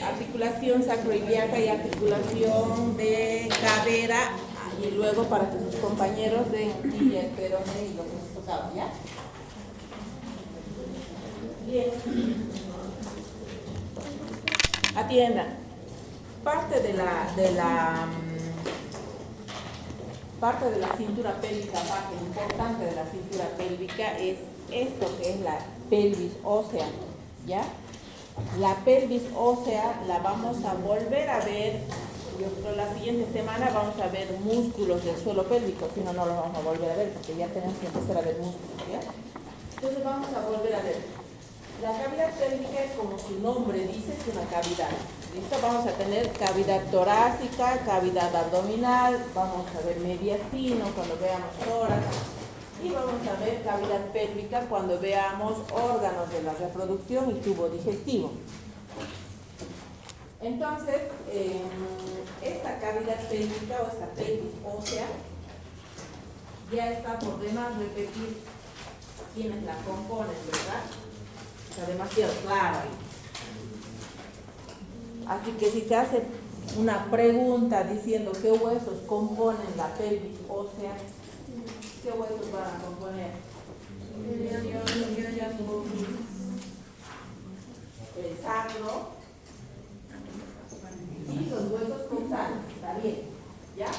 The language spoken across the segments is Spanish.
articulación sacroiliaca y articulación de cadera, y luego para que sus compañeros den y el peroné y lo que nos tocaba, ¿ya? Bien. Atiendan. Parte de la cintura pélvica, parte importante de la cintura pélvica es esto que es la pelvis ósea, ¿ya? La pelvis ósea la vamos a volver a ver, yo creo la siguiente semana vamos a ver músculos del suelo pélvico, si no, no los vamos a volver a ver porque ya tenemos que empezar a ver músculos, ¿ya? Entonces vamos a volver a ver. La cavidad pélvica es como su nombre dice, es una cavidad. ¿Listo? Vamos a tener cavidad torácica, cavidad abdominal, vamos a ver mediastino cuando veamos tórax y vamos a ver cavidad pélvica cuando veamos órganos de la reproducción y tubo digestivo. Entonces, esta cavidad pélvica o esta pelvis ósea ya está por demás repetir quiénes la componen, ¿verdad? Está demasiado claro ahí. Así que si se hace una pregunta diciendo qué huesos componen la pelvis ósea, ¿qué huesos van a componer? El sacro y los huesos coxales, está bien, ¿ya?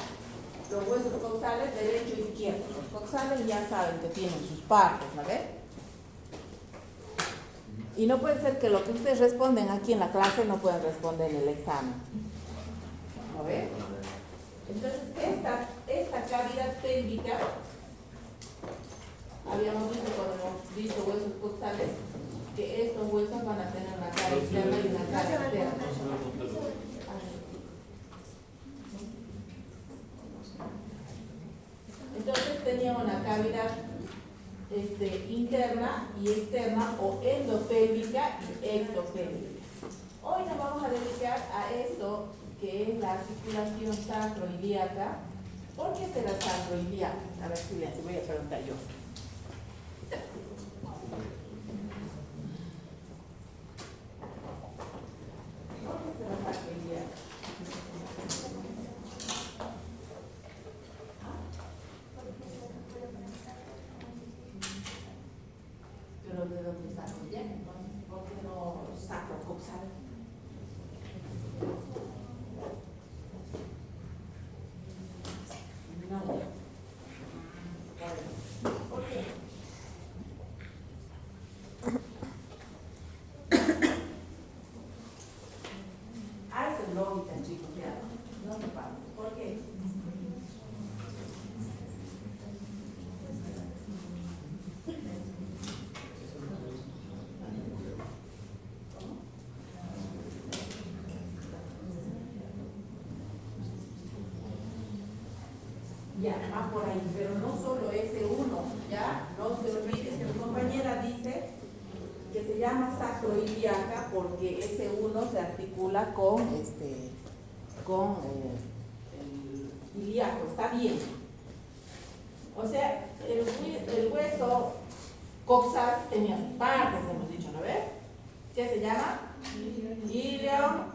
Los huesos coxales derecho e izquierdo. Los coxales ya saben que tienen sus partes, ¿no ves? Y no puede ser que lo que ustedes responden aquí en la clase no puedan responder en el examen. ¿No ven? Entonces, esta cavidad pélvica, habíamos visto cuando hemos visto huesos coxales, que estos huesos van a tener una cara externa y una cara externa. Entonces tenía una cavidad interna y externa o endopélvica y exopélvica. Hoy nos vamos a dedicar a esto que es la articulación sacroiliaca. ¿Por qué será sacroiliaca? A ver si les voy a preguntar yo. ¿Por qué será sacroiliaca? Pero ¿de dónde sacroiliaca? Entonces, ¿por qué no sacrocoxal? No. ¿Por qué? Ah, esa es lógica, chicos, ya. No se pasa. ¿Por qué? Ya, va por ahí, pero no solo ese uno, ya, no se olviden que mi compañera dice que se llama sacroiliaca porque ese uno se articula con el ilíaco, está bien. O sea, el hueso coxal tenía sus partes, hemos dicho, ¿no ves? ¿Qué se llama? Ilio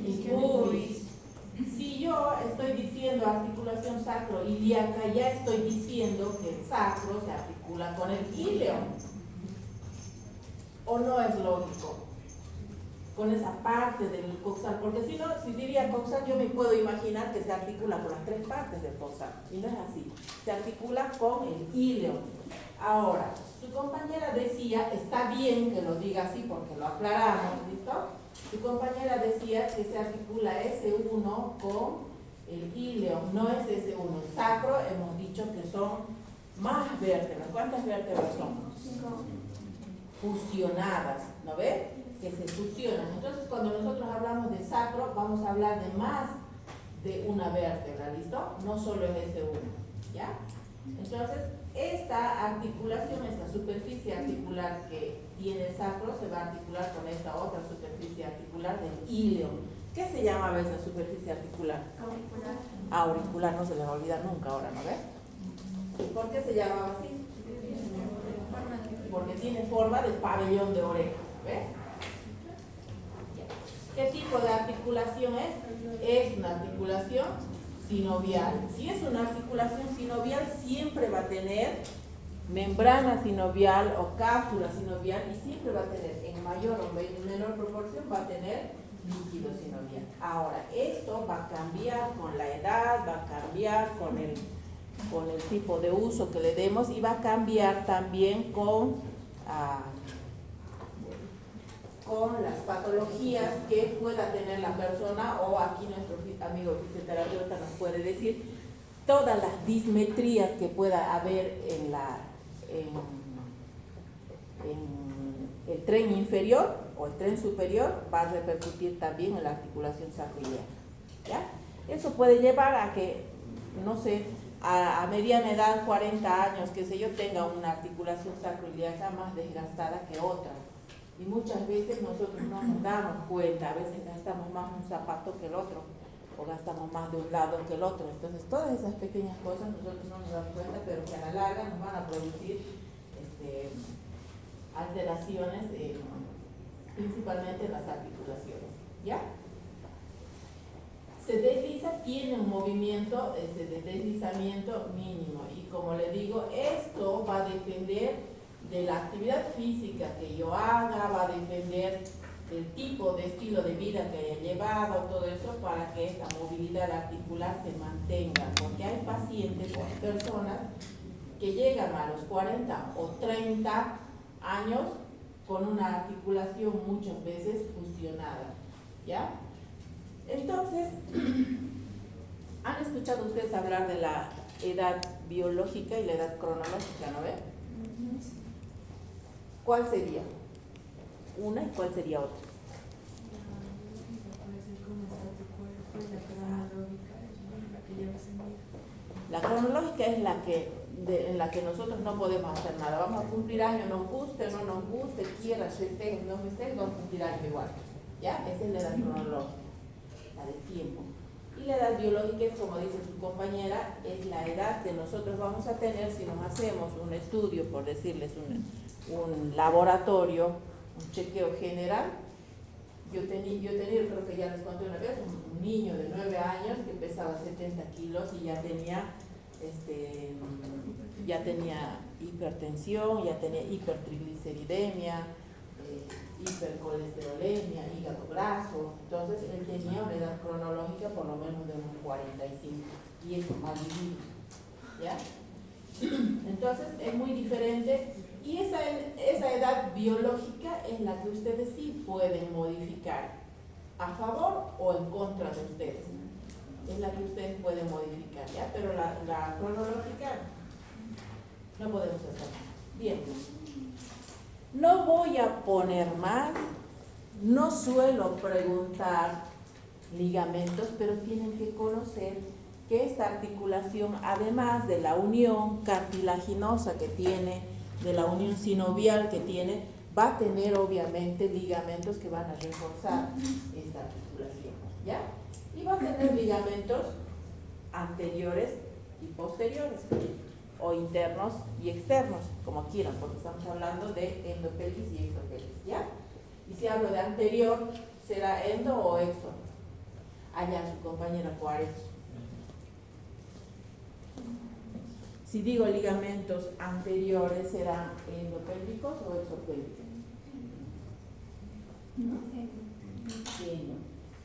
y pubis. Si yo estoy diciendo articulación sacroiliaca, ya estoy diciendo que el sacro se articula con el ilio. ¿O no es lógico? Con esa parte del coxal, porque si no, si diría coxal, yo me puedo imaginar que se articula con las tres partes del coxal, y no es así. Se articula con el ilio. Ahora, su compañera decía, está bien que lo diga así porque lo aclaramos, ¿listo? Su compañera decía que se articula S1 con el ilio, no es S1. El sacro hemos dicho que son más vértebras. ¿Cuántas vértebras son? 5. Fusionadas, ¿no ve? Que se fusionan. Entonces, cuando nosotros hablamos de sacro, vamos a hablar de más de una vértebra, ¿listo? No solo es S1, ¿ya? Entonces, esta articulación, esta superficie articular que tiene el sacro, se va a articular con esta otra superficie articular del ilio. ¿Qué se llamaba esa superficie articular? Auricular. Auricular, no se les va a olvidar nunca ahora, ¿no ve? ¿Por qué se llamaba así? porque tiene forma de pabellón de oreja, ¿ves? ¿Qué tipo de articulación es? Es una articulación sinovial. Si es una articulación sinovial, siempre va a tener membrana sinovial o cápsula sinovial y siempre va a tener, en mayor o menor proporción, va a tener líquido sinovial. Ahora, esto va a cambiar con la edad, va a cambiar con el tipo de uso que le demos y va a cambiar también con las patologías que pueda tener la persona, o aquí nuestro amigo fisioterapeuta nos puede decir todas las dismetrías que pueda haber en el tren inferior o el tren superior, va a repercutir también en la articulación sacroiliaca, ¿ya? Eso puede llevar a que, no sé, a mediana edad, 40 años, qué sé yo, tenga una articulación sacroiliaca más desgastada que otra. Y muchas veces nosotros no nos damos cuenta, a veces gastamos más un zapato que el otro, o gastamos más de un lado que el otro. Entonces, todas esas pequeñas cosas nosotros no nos damos cuenta, pero que a la larga nos van a producir alteraciones, principalmente en las articulaciones, ¿ya? Se desliza, tiene un movimiento de deslizamiento mínimo, y como le digo, esto va a depender de la actividad física que yo haga, va a depender del tipo de estilo de vida que haya llevado, todo eso, para que esta movilidad articular se mantenga, porque hay pacientes o personas que llegan a los 40 o 30 años con una articulación muchas veces fusionada, ¿ya? Entonces, ¿han escuchado ustedes hablar de la edad biológica y la edad cronológica, no ve? ¿Cuál sería una y cuál sería otra? La cronológica es la que en la que nosotros no podemos hacer nada. Vamos a cumplir años, nos guste o no nos guste, quieras, estés, no estés, vamos a cumplir años igual, ¿ya? Esa es la edad cronológica, la del tiempo. Y la edad biológica es, como dice su compañera, es la edad que nosotros vamos a tener si nos hacemos un estudio, por decirles un laboratorio, un chequeo general. Yo tenía, creo que ya les conté una vez, un niño de 9 años que pesaba 70 kilos y ya tenía hipertensión, ya tenía hipertrigliceridemia, hipercolesterolemia, hígado graso. Entonces él tenía una edad cronológica por lo menos de unos 45, y eso mal vivido, ¿ya? Entonces es muy diferente, y esa edad biológica es la que ustedes sí pueden modificar a favor o en contra de ustedes. Es la que ustedes pueden modificar, ¿ya? Pero la cronológica no podemos hacer. Bien. No voy a poner más, no suelo preguntar ligamentos, pero tienen que conocer que esta articulación, además de la unión cartilaginosa que tiene, de la unión sinovial que tiene, va a tener obviamente ligamentos que van a reforzar esta articulación, ¿ya? Y va a tener ligamentos anteriores y posteriores, o internos y externos, como quieran, porque estamos hablando de endopelvis y exopelvis, ¿ya? Y si hablo de anterior, ¿será endo o exo? Allá su compañera Juárez. Si digo ligamentos anteriores, ¿serán endopélvicos o exopélvicos? Sí,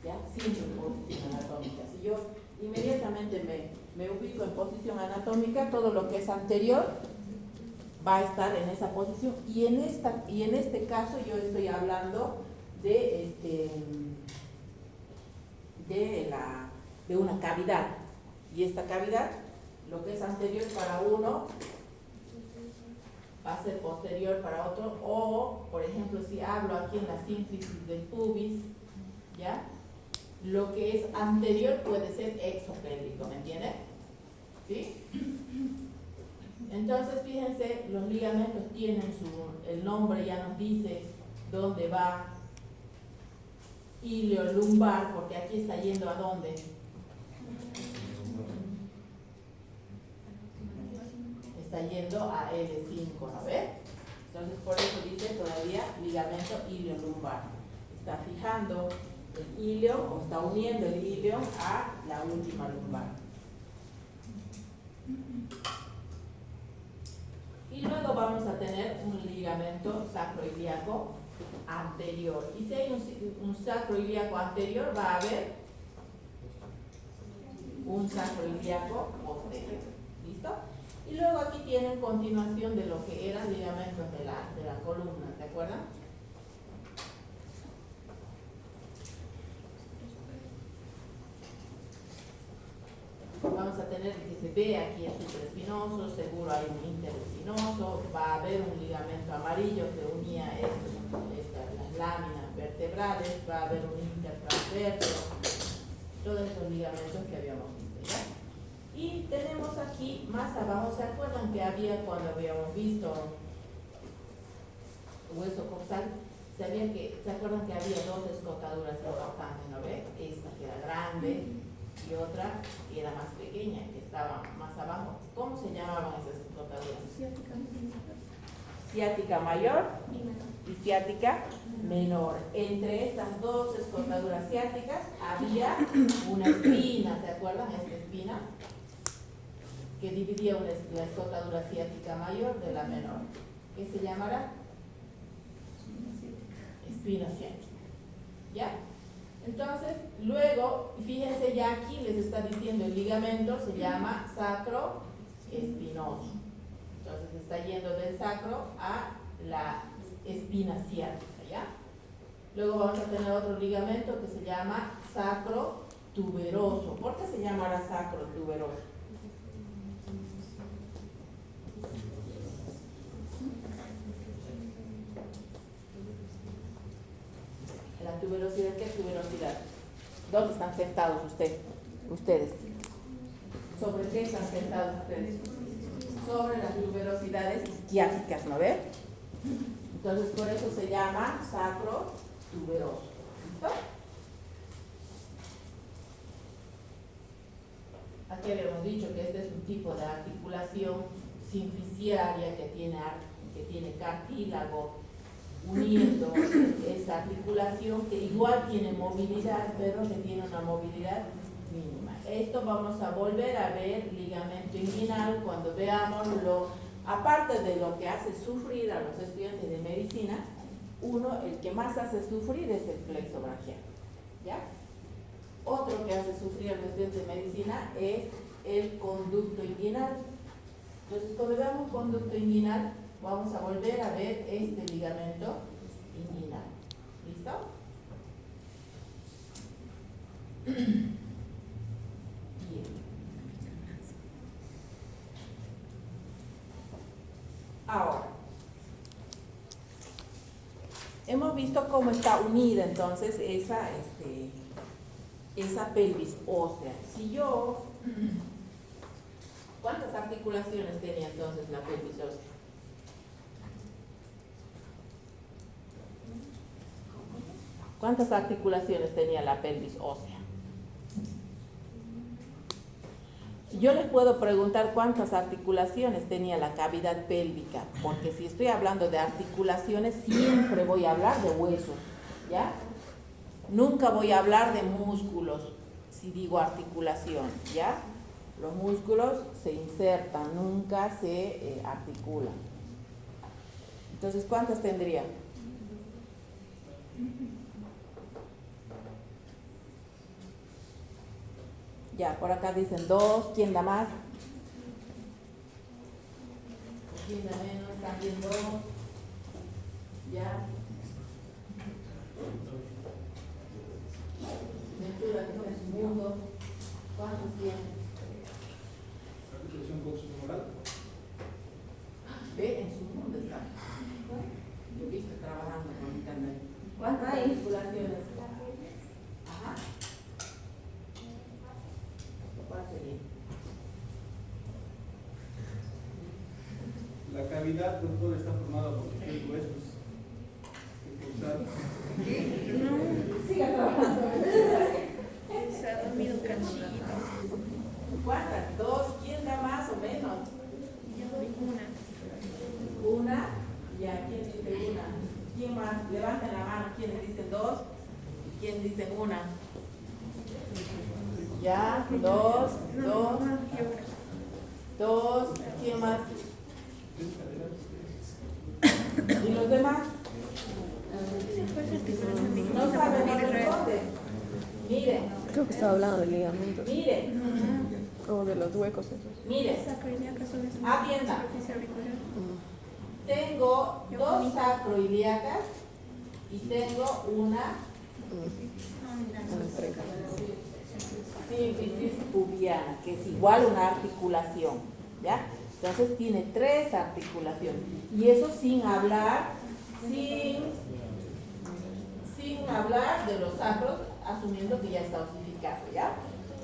¿ya? Sin posición anatómica. Si yo inmediatamente me ubico en posición anatómica, todo lo que es anterior va a estar en esa posición, y en este caso yo estoy hablando de una cavidad, y esta cavidad, lo que es anterior para uno va a ser posterior para otro, o por ejemplo si hablo aquí en la sínfisis del pubis, ¿ya? Lo que es anterior puede ser exopélvico, ¿me entienden? ¿Sí? Entonces, fíjense, los ligamentos tienen el nombre, ya nos dice dónde va. Iliolumbar, porque aquí está yendo a dónde. Está yendo a L5, ¿no ve? Entonces por eso dice todavía ligamento iliolumbar. Está fijando el ilio o está uniendo el ilio a la última lumbar. Y luego vamos a tener un ligamento sacroiliaco anterior. Y si hay un sacroiliaco anterior, va a haber un sacroiliaco posterior. ¿Listo? Y luego aquí tienen continuación de lo que eran ligamentos de la columna, ¿se acuerdan? Vamos a tener que se ve aquí el supraespinoso, seguro hay un interespinoso, va a haber un ligamento amarillo que unía las láminas vertebrales, va a haber un intertransverso, todos esos ligamentos que habíamos visto, ¿ya? Y tenemos aquí más abajo, ¿se acuerdan que había cuando habíamos visto hueso coxal? ¿Se acuerdan que había dos escotaduras importantes, ¿no ve? Esta que era grande y otra que era más pequeña, que estaba más abajo. ¿Cómo se llamaban esas escotaduras? Ciática mayor y ciática menor. Entre estas dos escotaduras ciáticas había una espina, ¿se acuerdan? Esta espina que dividía la escotadura ciática mayor de la menor. ¿Qué se llamará? Espina ciática. ¿Ya? Entonces, luego, fíjense ya aquí les está diciendo el ligamento se llama sacroespinoso. Entonces está yendo del sacro a la espina ciática, ¿ya? Luego vamos a tener otro ligamento que se llama sacrotuberoso. ¿Por qué se llamará sacrotuberoso? La tuberosidad, ¿qué es tuberosidad? ¿Dónde están sentados ustedes? ¿Sobre qué están sentados ustedes? Sobre las tuberosidades isquiáticas, ¿no ve? Entonces por eso se llama sacrotuberoso. ¿Listo? Aquí habíamos dicho que este es un tipo de articulación simpliciaria que tiene cartílago uniendo esta articulación que igual tiene movilidad, pero que tiene una movilidad mínima. Esto vamos a volver a ver ligamento inguinal cuando veamos aparte de lo que hace sufrir a los estudiantes de medicina, el que más hace sufrir es el plexo braquial, ¿ya? Otro que hace sufrir a los estudiantes de medicina es el conducto inguinal. Entonces, cuando veamos conducto inguinal, vamos a volver a ver este ligamento inguinal. ¿Listo? Bien. Ahora, hemos visto cómo está unida entonces esa pelvis ósea. ¿Cuántas articulaciones tenía entonces la pelvis ósea? ¿Cuántas articulaciones tenía la pelvis ósea? Yo les puedo preguntar cuántas articulaciones tenía la cavidad pélvica, porque si estoy hablando de articulaciones, siempre voy a hablar de huesos, ¿ya? Nunca voy a hablar de músculos si digo articulación, ¿ya? Los músculos se insertan, nunca se articulan. Entonces, ¿cuántas tendría? Ya, por acá dicen 2, ¿quién da más? ¿Quién da menos? También 2. Ya. Ventura, que es mundo. ¿Cuántos tiene? Ve, en su mundo está. Yo he visto trabajando con internet. ¿Cuántas articulaciones? Ajá. ¿Cuál sería? La cavidad, doctor, está formada por 6 huesos. Siga trabajando. Se ha dormido cansado. ¿Cuántas? 2. ¿Quién da más o menos? Yo doy una. Una. Ya, ¿Quién más? Levanten la mano. ¿Quiénes dicen dos? ¿Y quién dicen una? Ya, dos. ¿Quién más? ¿Y los demás? No saben, no responden. Miren, Creo que estaba hablando de ligamentos miren, o de los huecos esos. miren. Atienda. Tengo dos sacroiliacas y tengo una sínfisis pubiana, que es igual a una articulación, ¿ya? Entonces tiene tres articulaciones. Y eso sin hablar de los sacros, asumiendo que ya está osificado, ¿ya?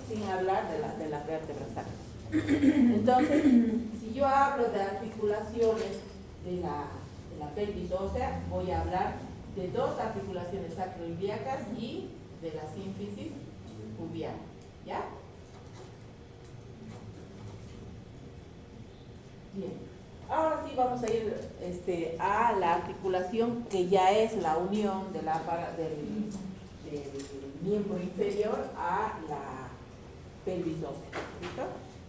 Sin hablar de las vértebras sacras. Entonces, si yo hablo de articulaciones de la pelvis ósea, voy a hablar de dos articulaciones sacroiliacas y de la sínfisis pubiana, ¿ya? Bien, ahora sí vamos a ir a la articulación que ya es la unión del miembro inferior a la pelvis ósea, ¿listo?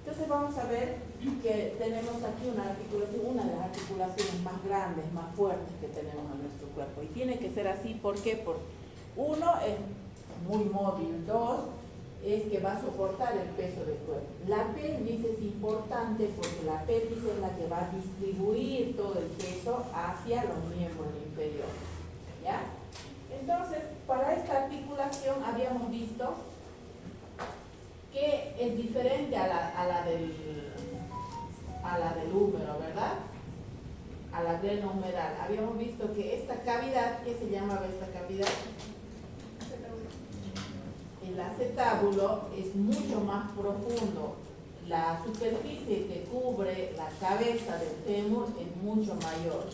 Entonces vamos a ver que tenemos aquí una articulación, una de las articulaciones más grandes, más fuertes que tenemos en nuestro cuerpo. Y tiene que ser así, ¿por qué? Porque uno es muy móvil, dos es que va a soportar el peso del cuerpo. La pelvis es importante porque la pelvis es la que va a distribuir todo el peso hacia los miembros inferiores, ¿ya? Entonces, para esta articulación habíamos visto que es diferente a la del húmero, ¿verdad? A la glenohumeral. Habíamos visto que esta cavidad, ¿qué se llamaba esta cavidad? El acetábulo es mucho más profundo. La superficie que cubre la cabeza del fémur es mucho mayor.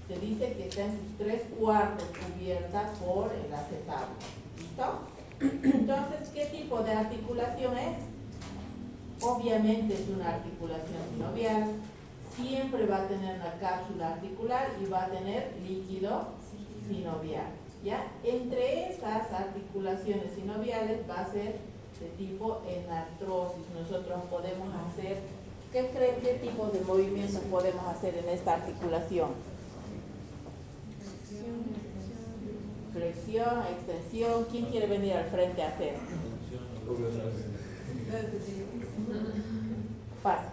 Se dice que está en sus 3/4 cubierta por el acetábulo. ¿Listo? Entonces, ¿qué tipo de articulación es? Obviamente es una articulación sinovial. Siempre va a tener una cápsula articular y va a tener líquido sinovial, ¿ya? Entre esas articulaciones sinoviales va a ser de tipo enartrosis. Nosotros podemos hacer, ¿qué creen? ¿Qué tipo de movimientos podemos hacer en esta articulación? Flexión, extensión. ¿Quién quiere venir al frente a hacer? Pasa.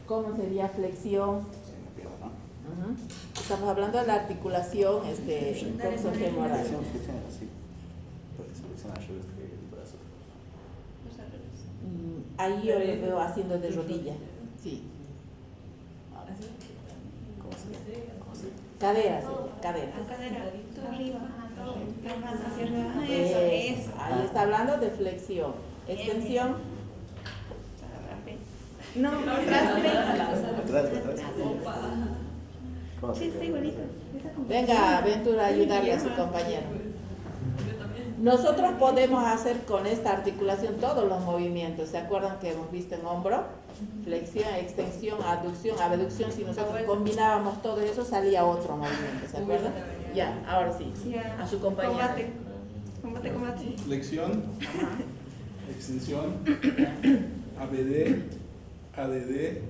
¿Cómo sería flexión? Estamos hablando de la articulación coxofemoral. Ahí yo le veo haciendo de rodilla. Sí. Cadera, cadera. Ahí está hablando de flexión. Extensión. No, atrás. Sí, está igualito. Venga, Ventura, a ayudarle a su compañero. Nosotros podemos hacer con esta articulación todos los movimientos. ¿Se acuerdan que hemos visto en hombro? Flexión, extensión, aducción, abducción. Si nosotros combinábamos todo eso, salía otro movimiento. ¿Se acuerdan? Ya, ahora sí. A su compañero. Combate. Flexión, extensión, ABD, ADD.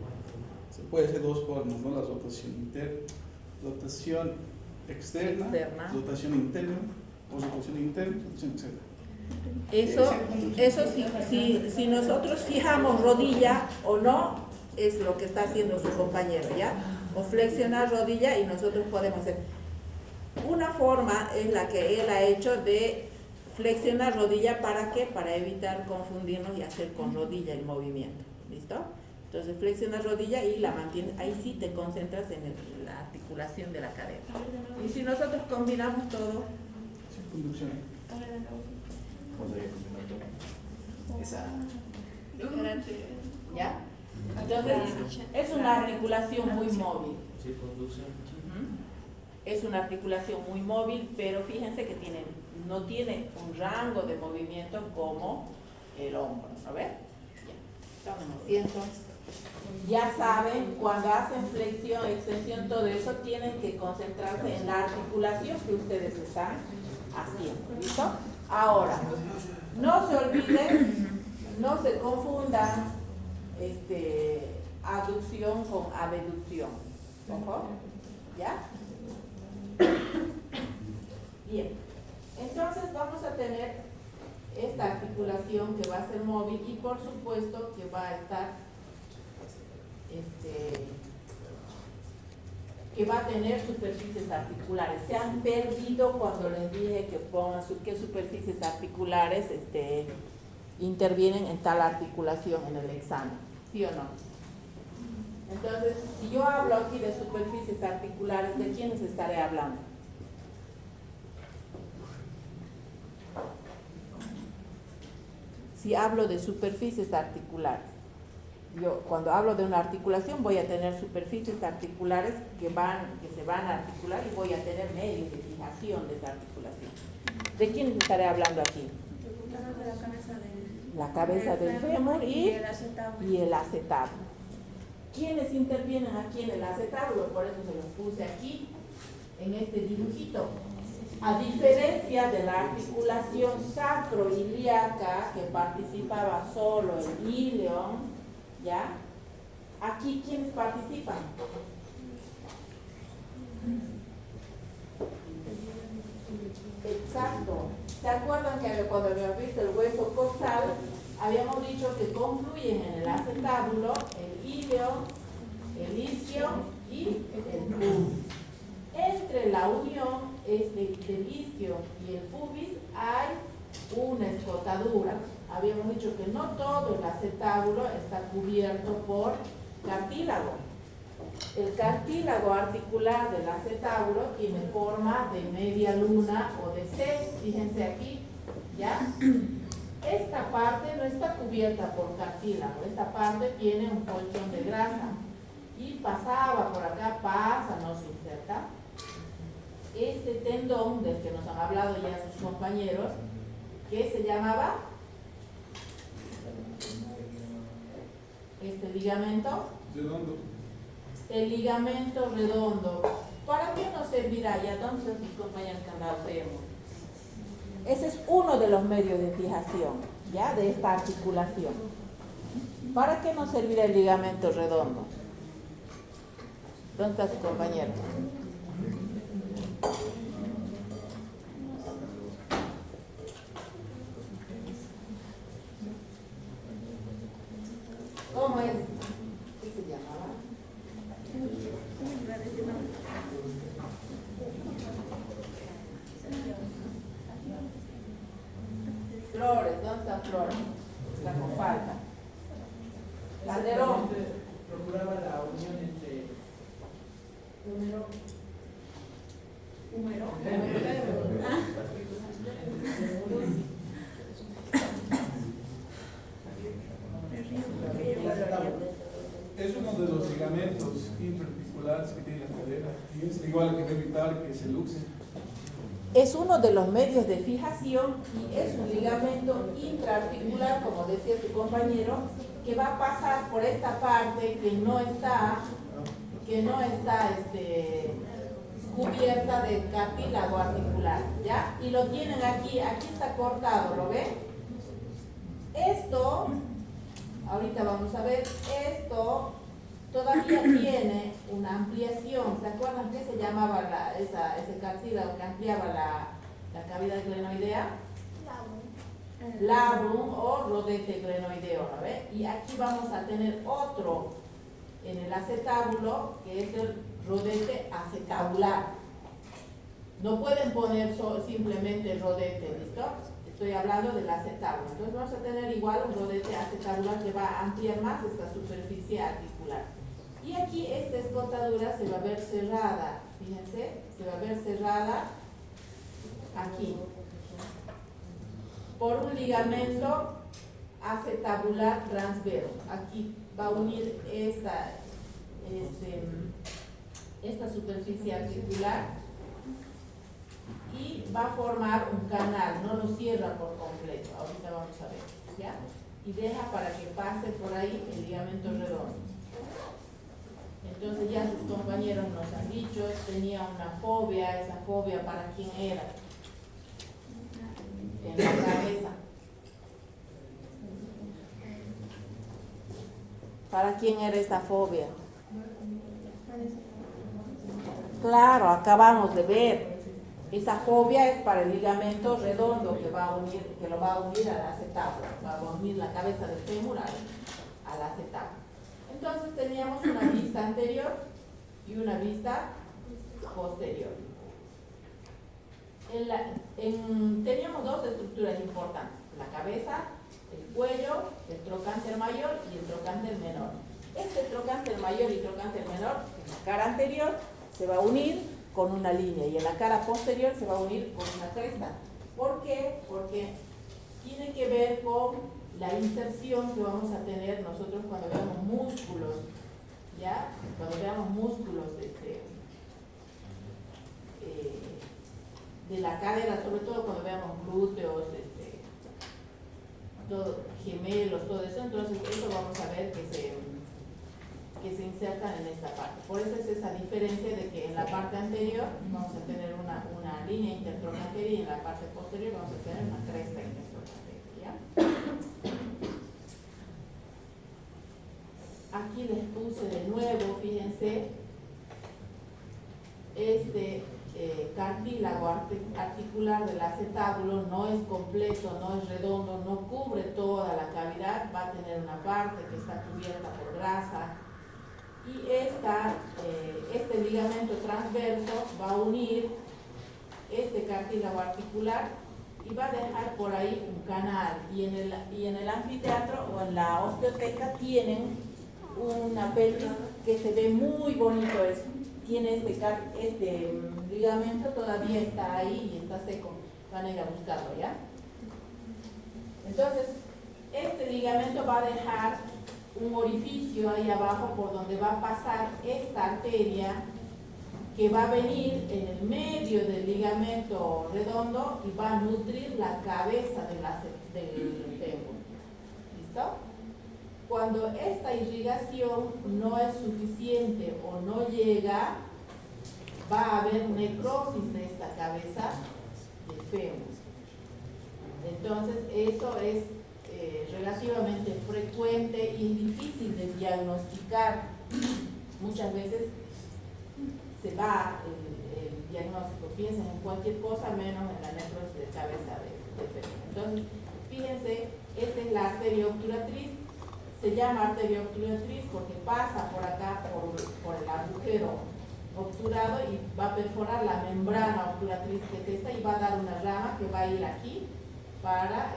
Se puede hacer dos formas, ¿no? La rotación interna, rotación externa. Rotación interna, o rotación interna, rotación externa. Eso si nosotros fijamos rodilla o no, es lo que está haciendo su compañero, ¿ya? O flexionar rodilla y nosotros podemos hacer. Una forma es la que él ha hecho de flexionar rodilla, ¿para qué? Para evitar confundirnos y hacer con rodilla el movimiento, ¿listo? Entonces flexionas rodilla y la mantienes, ahí sí te concentras en la articulación de la cadera. Y si nosotros combinamos todo, Circunducción. ¿ya? Entonces es una articulación muy móvil. Es una articulación muy móvil, pero fíjense que no tiene un rango de movimiento como el hombro, ¿no ven? Ya. Tomen asiento. ya saben, cuando hacen flexión, extensión, todo eso, tienen que concentrarse en la articulación que ustedes están haciendo. ¿Listo? Ahora, no se olviden, no se confundan aducción con abducción. ¿Ojo? ¿Ya? Bien. Entonces vamos a tener esta articulación que va a ser móvil y por supuesto que va a estar que va a tener superficies articulares. Se han perdido cuando les dije que pongan qué superficies articulares intervienen en tal articulación en el examen, ¿sí o no? Entonces, si yo hablo aquí de superficies articulares, ¿de quiénes estaré hablando? Si hablo de superficies articulares, yo cuando hablo de una articulación voy a tener superficies articulares que se van a articular y voy a tener medios de fijación de esa articulación. ¿De quiénes estaré hablando aquí? La cabeza del fémur y el acetábulo. ¿Quiénes intervienen aquí en el acetábulo? Por eso se los puse aquí, en este dibujito. A diferencia de la articulación sacroiliaca, que participaba solo el íleon, ¿ya? Aquí, ¿quiénes participan? Exacto. ¿Se acuerdan que cuando habíamos visto el hueso coxal, habíamos dicho que confluyen en el acetábulo el íleon, el isquio y el pubis? Entre la unión del isquio y el pubis hay una escotadura. Habíamos dicho que no todo el acetábulo está cubierto por cartílago. El cartílago articular del acetábulo tiene forma de media luna o de C. Fíjense aquí, ¿ya? Esta parte no está cubierta por cartílago. Esta parte tiene un colchón de grasa. Y pasaba por acá, pasa, no se inserta. Este tendón del que nos han hablado ya sus compañeros, que se llamaba este ligamento redondo. El ligamento redondo. ¿Para qué nos servirá? Ya entonces mis compañeros que han dado fémur. Ese es uno de los medios de fijación, ¿ya? De esta articulación. ¿Para qué nos servirá el ligamento redondo? ¿Dónde está su compañero? ¿Cómo es? ¿Qué se llamaba? Flores, ¿dónde está Flores? Está con falta. Calderón. Procuraba la unión entre Húmero. Es uno de los ligamentos intraarticulares que tiene la cadera y es igual que debe evitar que se luxe. Es uno de los medios de fijación y es un ligamento intraarticular, como decía su compañero, que va a pasar por esta parte que no está cubierta de cartílago articular, ¿ya? Y lo tienen aquí está cortado, ¿lo ven? Esto, ahorita vamos a ver, esto todavía tiene una ampliación. ¿Se acuerdan qué se llamaba ese cartílago que ampliaba la cavidad glenoidea? Labrum o rodete glenoideo, ¿no ve? Y aquí vamos a tener otro en el acetábulo, que es el rodete acetabular. No pueden poner simplemente rodete, ¿listo? Estoy hablando del acetábulo. Entonces vamos a tener igual un rodete acetabular que va a ampliar más esta superficie articular. Y aquí esta escotadura se va a ver cerrada, fíjense, se va a ver cerrada aquí por un ligamento acetabular transverso. Aquí va a unir esta superficie articular y va a formar un canal, no lo cierra por completo. Ahorita vamos a ver, ¿ya? Y deja para que pase por ahí el ligamento redondo. compañeros nos han dicho, tenía una fobia. ¿Esa fobia para quién era? En la cabeza. ¿Para quién era esta fobia? Claro, acabamos de ver. Esa fobia es para el ligamento redondo que lo va a unir al acetábulo, va a unir la cabeza del fémur al acetábulo. Entonces teníamos una vista anterior y una vista posterior. Teníamos dos estructuras importantes: la cabeza, el cuello, el trocánter mayor y el trocánter menor. Este trocánter mayor y trocánter menor, en la cara anterior, se va a unir con una línea y en la cara posterior se va a unir con una cresta. ¿Por qué? Porque tiene que ver con la inserción que vamos a tener nosotros cuando veamos músculos, ¿ya? Cuando veamos músculos de la cadera, sobre todo cuando veamos glúteos, gemelos, todo eso. Entonces eso vamos a ver que se insertan en esta parte. Por eso es esa diferencia de que en la parte anterior vamos a tener una línea intertrocánter y en la parte posterior vamos a tener una cresta intertrocánter, ¿ya? Aquí les puse de nuevo, fíjense, cartílago articular del acetábulo no es completo, no es redondo, no cubre toda la cavidad, va a tener una parte que está cubierta por grasa. Y este ligamento transverso va a unir este cartílago articular y va a dejar por ahí un canal. Y en el anfiteatro o en la osteoteca tienen una pelvis que se ve muy bonito. Tiene este ligamento, todavía está ahí y está seco. Van a ir a buscarlo, ¿ya? Entonces, este ligamento va a dejar un orificio ahí abajo por donde va a pasar esta arteria que va a venir en el medio del ligamento redondo y va a nutrir la cabeza del fémur. ¿Listo? Cuando esta irrigación no es suficiente o no llega, va a haber necrosis de esta cabeza del fémur. Entonces eso es relativamente frecuente y difícil de diagnosticar. Muchas veces se va el diagnóstico, piensan en cualquier cosa menos en la necrosis de cabeza de fémur. Entonces, fíjense, esta es la arteria obturatriz. Se llama arteria obturatriz porque pasa por acá, por el agujero obturado y va a perforar la membrana obturatriz que es esta y va a dar una rama que va a ir aquí para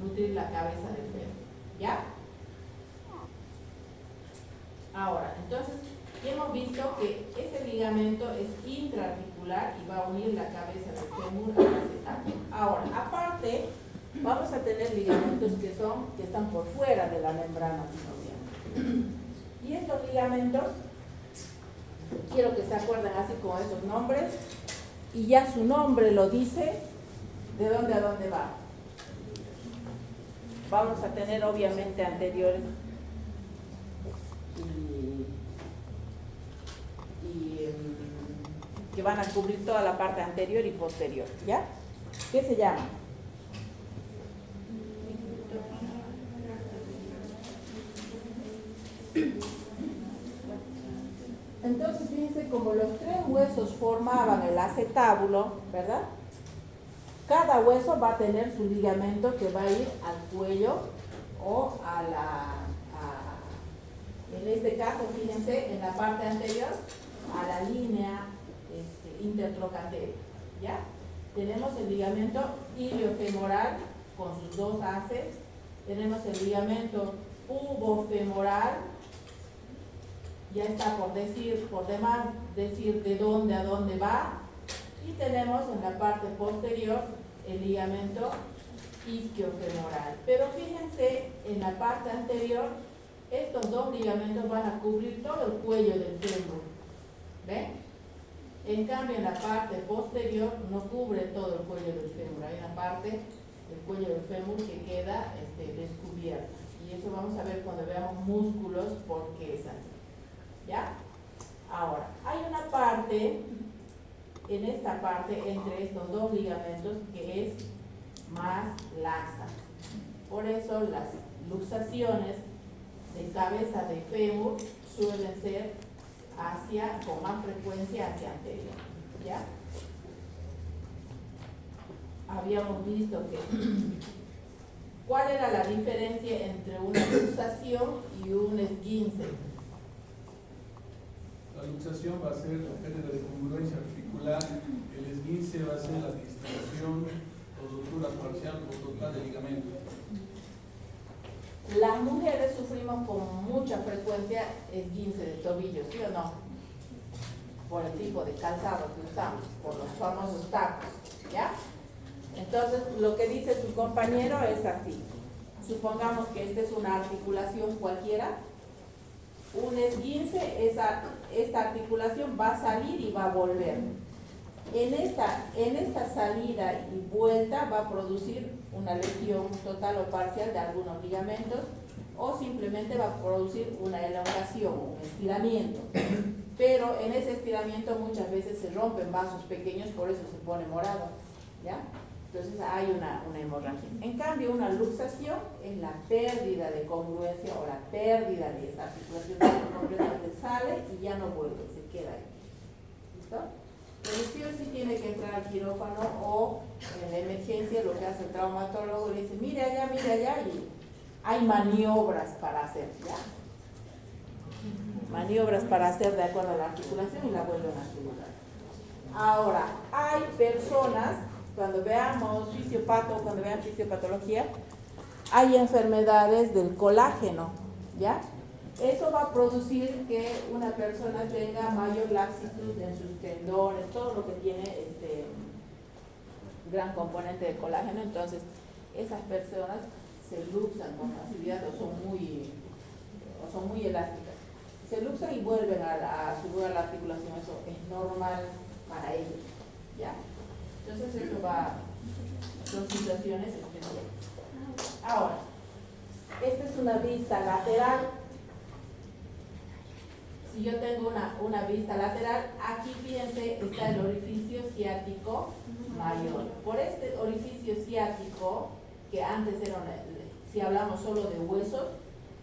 nutrir la cabeza del fémur. ¿Ya? Ahora, entonces, hemos visto que ese ligamento es intraarticular y va a unir la cabeza del fémur al acetábulo. Ahora, aparte, vamos a tener ligamentos que están por fuera de la membrana sinovial. Y estos ligamentos, quiero que se acuerden así con esos nombres, y ya su nombre lo dice, de dónde a dónde va. Vamos a tener obviamente anteriores que van a cubrir toda la parte anterior y posterior, ¿ya? ¿Qué se llama? Entonces, fíjense, como los tres huesos formaban el acetábulo, ¿verdad? Cada hueso va a tener su ligamento que va a ir al cuello o en este caso, fíjense, en la parte anterior, a la línea intertrocánter, ¿ya? Tenemos el ligamento iliofemoral con sus dos haces, tenemos el ligamento pubofemoral, ya está por demás decir de dónde a dónde va, y tenemos en la parte posterior el ligamento isquiofemoral. Pero fíjense, en la parte anterior, estos dos ligamentos van a cubrir todo el cuello del fémur. ¿Ven? En cambio, en la parte posterior no cubre todo el cuello del fémur. Hay una parte del cuello del fémur que queda descubierta. Y eso vamos a ver cuando veamos músculos, por qué es así. ¿Ya? Ahora, hay una parte, en esta parte, entre estos dos ligamentos, que es más laxa. Por eso las luxaciones de cabeza de fémur suelen ser con más frecuencia hacia anterior, ¿ya? Habíamos visto que ¿cuál era la diferencia entre una luxación y un esguince? La luxación va a ser la pérdida de congruencia articular, el esguince va a ser la distensión o rotura parcial o total del ligamento. Las mujeres sufrimos con mucha frecuencia esguince de tobillo, ¿sí o no? Por el tipo de calzado que usamos, por los famosos tacos, ¿ya? Entonces, lo que dice su compañero es así. Supongamos que esta es una articulación cualquiera. Un esguince, esta articulación va a salir y va a volver. En esta salida y vuelta va a producir una lesión total o parcial de algunos ligamentos, o simplemente va a producir una elongación, un estiramiento. Pero en ese estiramiento muchas veces se rompen vasos pequeños, por eso se pone morado, ¿ya? Entonces hay una hemorragia. En cambio, una luxación es la pérdida de congruencia o la pérdida de esa articulación completamente sale y ya no vuelve, se queda ahí. ¿Listo? Pero sí o sí tiene que entrar al quirófano o en la emergencia lo que hace el traumatólogo le dice, mire allá, y hay maniobras para hacer, ¿ya? Maniobras para hacer de acuerdo a la articulación y la vuelven a su lugar. Ahora, hay personas, cuando veamos cuando vean fisiopatología, hay enfermedades del colágeno, ¿ya? Eso va a producir que una persona tenga mayor laxitud en sus tendones, todo lo que tiene gran componente de colágeno. Entonces, esas personas se luxan con facilidad o son muy elásticas. Se luxan y vuelven a su lugar la articulación, eso es normal para ellos, ¿ya? Entonces son situaciones especiales. Ahora, esta es una vista lateral. Si yo tengo una vista lateral, aquí fíjense, está el orificio ciático mayor. Por este orificio ciático, que antes era si hablamos solo de huesos,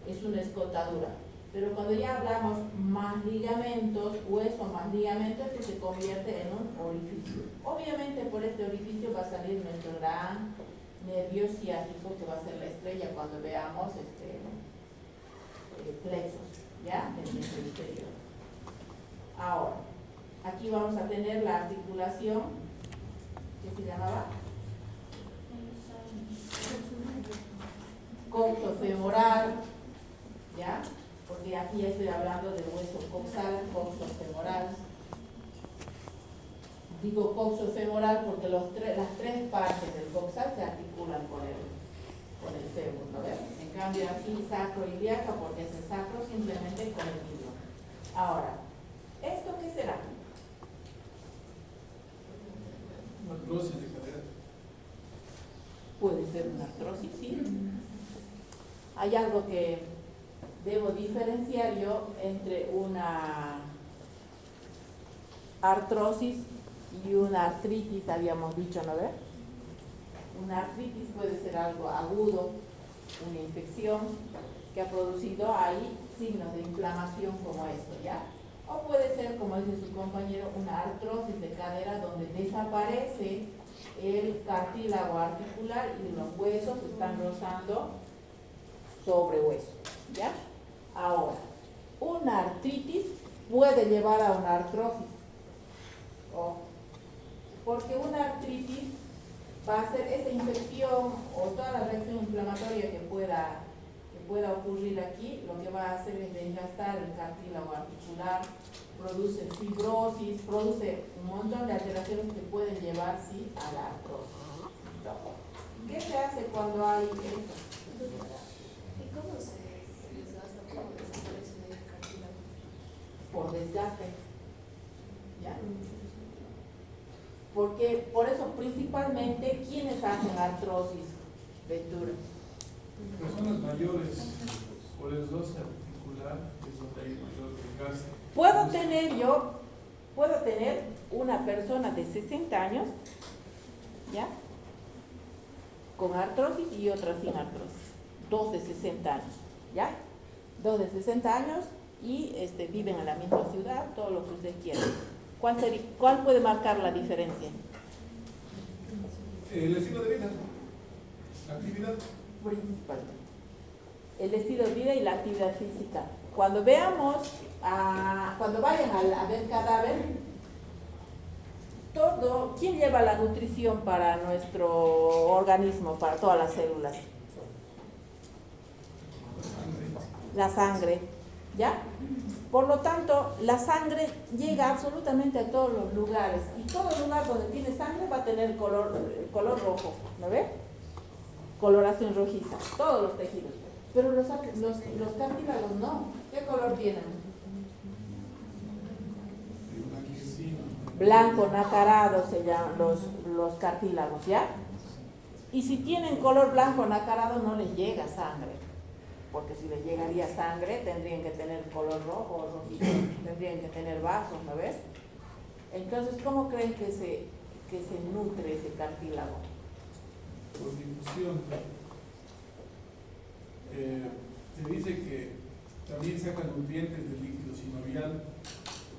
es una escotadura. Pero cuando ya hablamos más ligamentos, hueso más ligamentos, que se convierte en un orificio. Obviamente por este orificio va a salir nuestro gran nervio ciático, que va a ser la estrella cuando veamos plexos, ¿ya? En el inferior. Ahora, aquí vamos a tener la articulación, ¿qué se llamaba? Coxofemoral, ¿ya? Porque aquí estoy hablando del hueso coxal, coxofemoral. Digo coxofemoral porque las tres partes del coxal se articulan con el fémur, ¿no ves? En cambio aquí sacroiliaca porque es el sacro simplemente con el hilo. Ahora, ¿esto qué será? Una artrosis de cadera. Puede ser una artrosis, sí. Hay algo que debo diferenciar yo entre una artrosis y una artritis, habíamos dicho, ¿no ves? Una artritis puede ser algo agudo, una infección que ha producido ahí signos de inflamación como esto, ¿ya? O puede ser, como dice su compañero, una artrosis de cadera donde desaparece el cartílago articular y los huesos están rozando sobre hueso, ¿ya? Ahora, una artritis puede llevar a una artrosis. Ojo, porque una artritis va a ser esa infección o toda la reacción inflamatoria que pueda ocurrir aquí, lo que va a hacer es desgastar el cartílago articular, produce fibrosis, produce un montón de alteraciones que pueden llevar, sí, a la artrosis. ¿Qué se hace cuando hay eso? ¿Y cómo se desgasta? ¿Cómo desaparece el cartílago? Por desgaste, ¿ya? Porque por eso principalmente, ¿quiénes hacen artrosis, Ventura? Personas mayores, por el roce articular, es donde hay mayor desgaste. puedo tener una persona de 60 años, ¿ya? Con artrosis y otra sin artrosis. Dos de 60 años, ¿ya? Dos de 60 años y viven en la misma ciudad, todo lo que ustedes quieran. ¿Cuál puede marcar la diferencia? El estilo de vida, la actividad. Principalmente. El estilo de vida y la actividad física. Cuando veamos, cuando vayan a ver cadáver, ¿quién lleva la nutrición para nuestro organismo, para todas las células? La sangre, ¿ya? Por lo tanto, la sangre llega absolutamente a todos los lugares y todo lugar donde tiene sangre va a tener color rojo, ¿no ve? Coloración rojiza, todos los tejidos. Pero los cartílagos no. ¿Qué color tienen? Blanco nacarado se llaman los cartílagos, ¿ya? Y si tienen color blanco nacarado no les llega sangre, porque si les llegaría sangre tendrían que tener color rojo o rojito, tendrían que tener vasos, ¿no ves? Entonces, ¿cómo creen que se nutre ese cartílago? Por difusión. Se dice que también saca nutrientes del líquido sinovial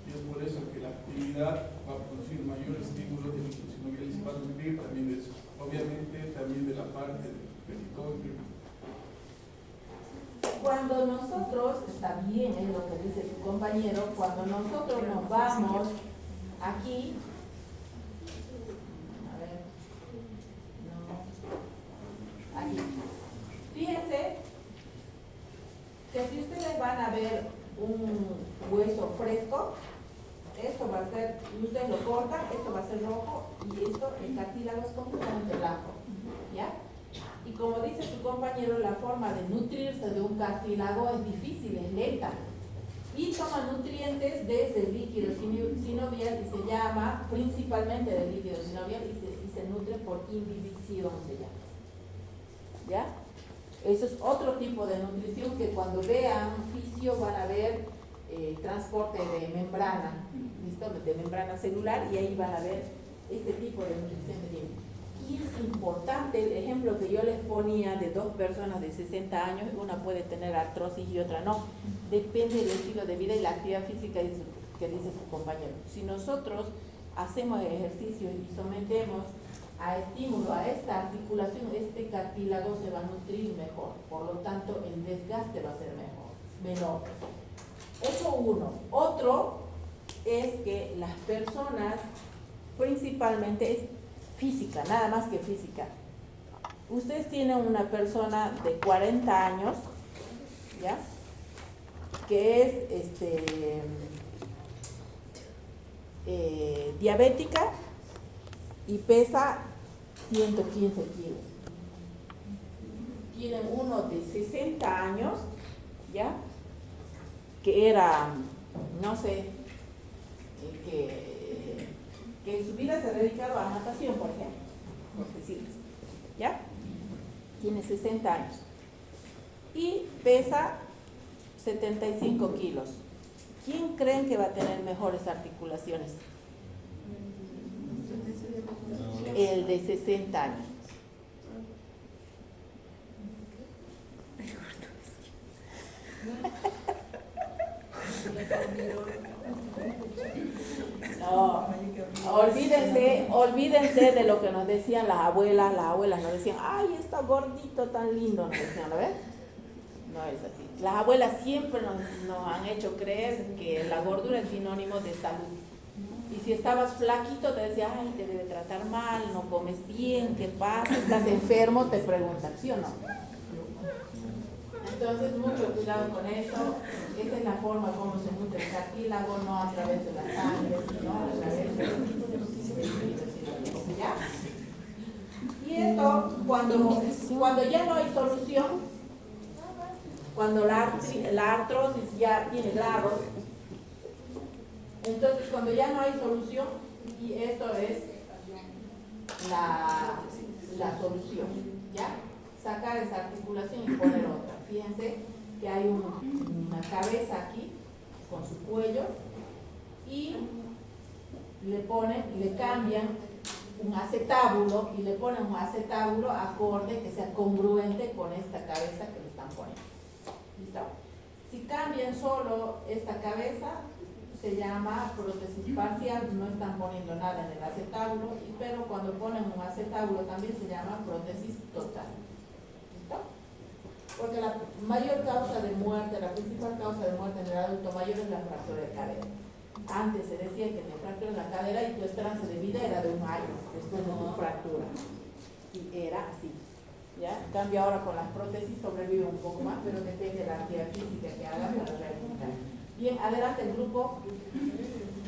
y es por eso que la actividad va a producir mayor estímulo del líquido sinovial y se va a nutrir también de eso, obviamente también de la parte del peritonium. Cuando nosotros, está bien, es lo que dice su compañero, cuando nosotros nos vamos aquí, a ver, no, aquí, fíjense que si ustedes van a ver un hueso fresco, esto va a ser, y ustedes lo cortan, esto va a ser rojo y esto, el cartílago es completamente blanco, ¿ya? Y como dice su compañero, la forma de nutrirse de un cartílago es difícil, es lenta. Y toma nutrientes desde el líquido sinovial y se llama, principalmente del líquido sinovial, y se nutre por imbibición, se llama. ¿Ya? Eso es otro tipo de nutrición que cuando vean fisio van a ver transporte de membrana, ¿listo? De membrana celular, y ahí van a ver este tipo de nutrición que tiene. Y es importante, el ejemplo que yo les ponía de dos personas de 60 años, una puede tener artrosis y otra no. Depende del estilo de vida y la actividad física que dice su compañero. Si nosotros hacemos ejercicio y sometemos a estímulo a esta articulación, este cartílago se va a nutrir mejor. Por lo tanto, el desgaste va a ser menor. Eso uno. Otro es que las personas, principalmente, es física, nada más que física. Ustedes tienen una persona de 40 años, ¿ya? Que es diabética y pesa 115 kilos. Tienen uno de 60 años, ¿ya? Que era, no sé, que en su vida se ha dedicado a natación, por ejemplo, por decirles, ¿ya? Tiene 60 años y pesa 75 kilos. ¿Quién creen que va a tener mejores articulaciones? El de 60 años. No, olvídense de lo que nos decían las abuelas nos decían, ay, está gordito, tan lindo, nos decían, ¿no ves? No es así. Las abuelas siempre nos han hecho creer que la gordura es sinónimo de salud. Y si estabas flaquito te decían, ay, te debe tratar mal, no comes bien, ¿qué pasa? ¿Estás enfermo? Te preguntan, ¿sí o no? Entonces, mucho cuidado con eso. Esa es la forma como se nutre el cartílago, no a través de la sangre, sino a través de ¿ya? Y esto, cuando ya no hay solución, cuando la artrosis ya tiene grados, entonces cuando ya no hay solución, y esto es la solución, ¿ya? Sacar esa articulación y poner otra. Fíjense que hay una cabeza aquí con su cuello y le cambian un acetábulo y le ponen un acetábulo acorde que sea congruente con esta cabeza que le están poniendo. ¿Listo? Si cambian solo esta cabeza, se llama prótesis parcial, no están poniendo nada en el acetábulo, pero cuando ponen un acetábulo también se llama prótesis total. ¿Listo? Porque la mayor causa de muerte, la principal causa de muerte en el adulto mayor es la fractura de cadera. Antes se decía que te fracturas la cadera y tu esperanza de vida era de 1 año después de tu fractura. Y era así. ¿Ya? En cambio ahora con las prótesis sobrevive un poco más, pero depende de la actividad física que haga para rehabilitar. Bien, adelante el grupo